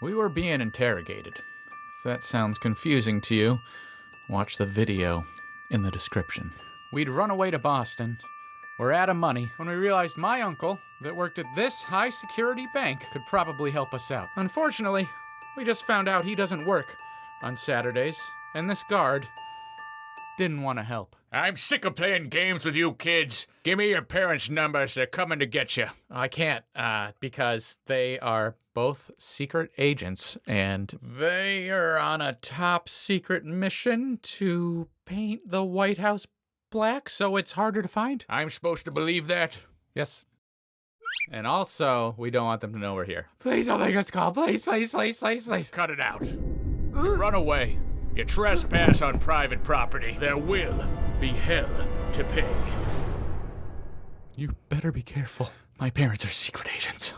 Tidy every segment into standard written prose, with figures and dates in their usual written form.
We were being interrogated. If that sounds confusing to you, watch the video in the description. We'd run away to Boston. We're out of money when we realized my uncle that worked at this high-security bank could probably help us out. Unfortunately, we just found out he doesn't work on Saturdays, and this guard didn't want to help. I'm sick of playing games with you kids. Give me your parents' numbers. They're coming to get you. I can't, because they are both secret agents, and they are on a top secret mission to paint the White House black, so it's harder to find. I'm supposed to believe that? Yes. And also, we don't want them to know we're here. Please don't make us call. Please, please, please, please, please. Cut it out. You run away. You trespass on private property. There will be hell to pay. You better be careful. My parents are secret agents.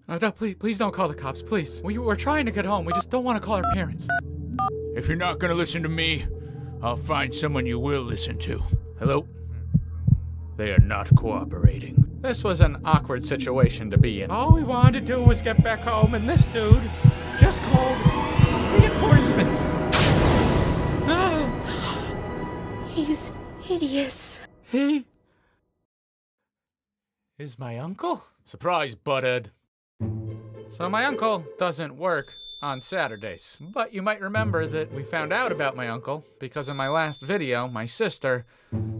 No, please don't call the cops, please. We're trying to get home. We just don't want to call our parents. If you're not gonna listen to me, I'll find someone you will listen to. Hello? They are not cooperating. This was an awkward situation to be in. All we wanted to do was get back home, and this dude just called reinforcements. He's hideous. He is my uncle? Surprise, butthead. So my uncle doesn't work on Saturdays. But you might remember that we found out about my uncle because in my last video, my sister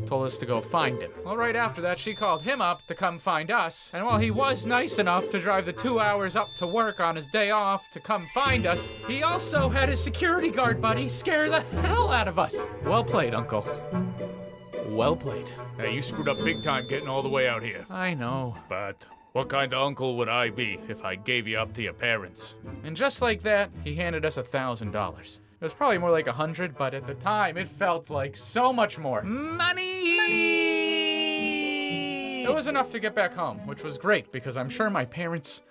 told us to go find him. Well, right after that, she called him up to come find us. And while he was nice enough to drive the 2 hours up to work on his day off to come find us, he also had his security guard buddy scare the hell out of us. Well played, Uncle. Well played. Hey, you screwed up big time getting all the way out here. I know. But what kind of uncle would I be if I gave you up to your parents? And just like that, he handed us $1,000. It was probably more like 100, but at the time, it felt like so much more. Money! Money! It was enough to get back home, which was great because I'm sure my parents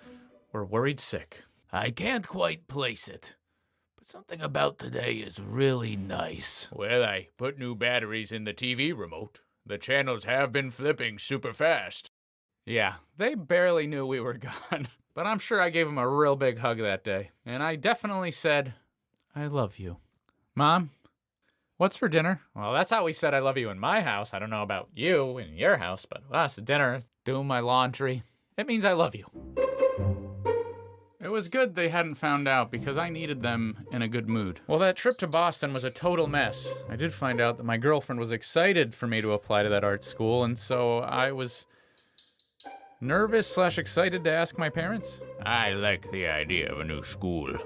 were worried sick. I can't quite place it, but something about today is really nice. Well, I put new batteries in the TV remote. The channels have been flipping super fast. Yeah, they barely knew we were gone, but I'm sure I gave them a real big hug that day. And I definitely said, I love you. Mom, what's for dinner? Well, that's how we said I love you in my house. I don't know about you in your house, but us, dinner, doing my laundry. It means I love you. It was good they hadn't found out because I needed them in a good mood. Well, that trip to Boston was a total mess. I did find out that my girlfriend was excited for me to apply to that art school, and so I was nervous/excited to ask my parents. I like the idea of a new school.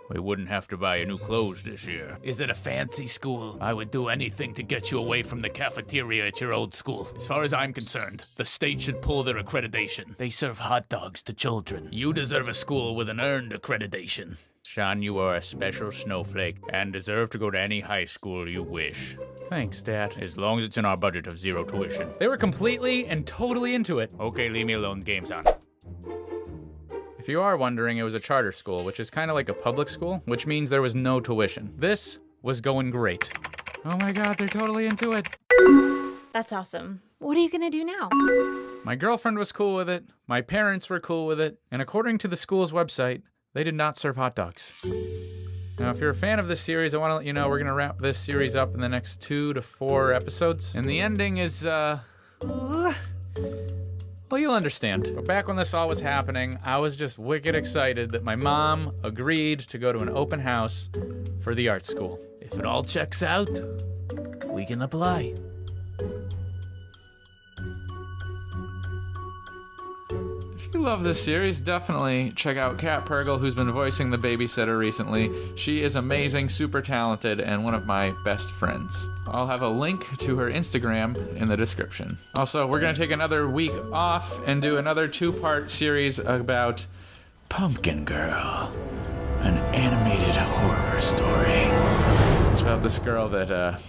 We wouldn't have to buy new clothes this year. Is it a fancy school? I would do anything to get you away from the cafeteria at your old school. As far as I'm concerned, the state should pull their accreditation. They serve hot dogs to children. You deserve a school with an earned accreditation. Sean, you are a special snowflake and deserve to go to any high school you wish. Thanks, Dad. As long as it's in our budget of zero tuition. They were completely and totally into it. Okay, leave me alone. Game's on. If you are wondering, it was a charter school, which is kind of like a public school, which means there was no tuition. This was going great. Oh my God, they're totally into it. That's awesome. What are you gonna do now? My girlfriend was cool with it. My parents were cool with it. And according to the school's website, they did not serve hot dogs. Now, if you're a fan of this series, I want to let you know we're going to wrap this series up in the next 2 to 4 episodes. And the ending is, well, you'll understand. But back when this all was happening, I was just wicked excited that my mom agreed to go to an open house for the art school. If it all checks out, we can apply. If you love this series, definitely check out Kat Pergel, who's been voicing the babysitter recently. She is amazing, super talented, and one of my best friends. I'll have a link to her Instagram in the description. Also, we're going to take another week off and do another 2-part series about Pumpkin Girl, an animated horror story. It's about this girl that,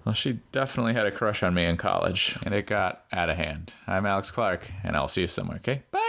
well, she definitely had a crush on me in college, and it got out of hand. I'm Alex Clark, and I'll see you somewhere, okay? Bye!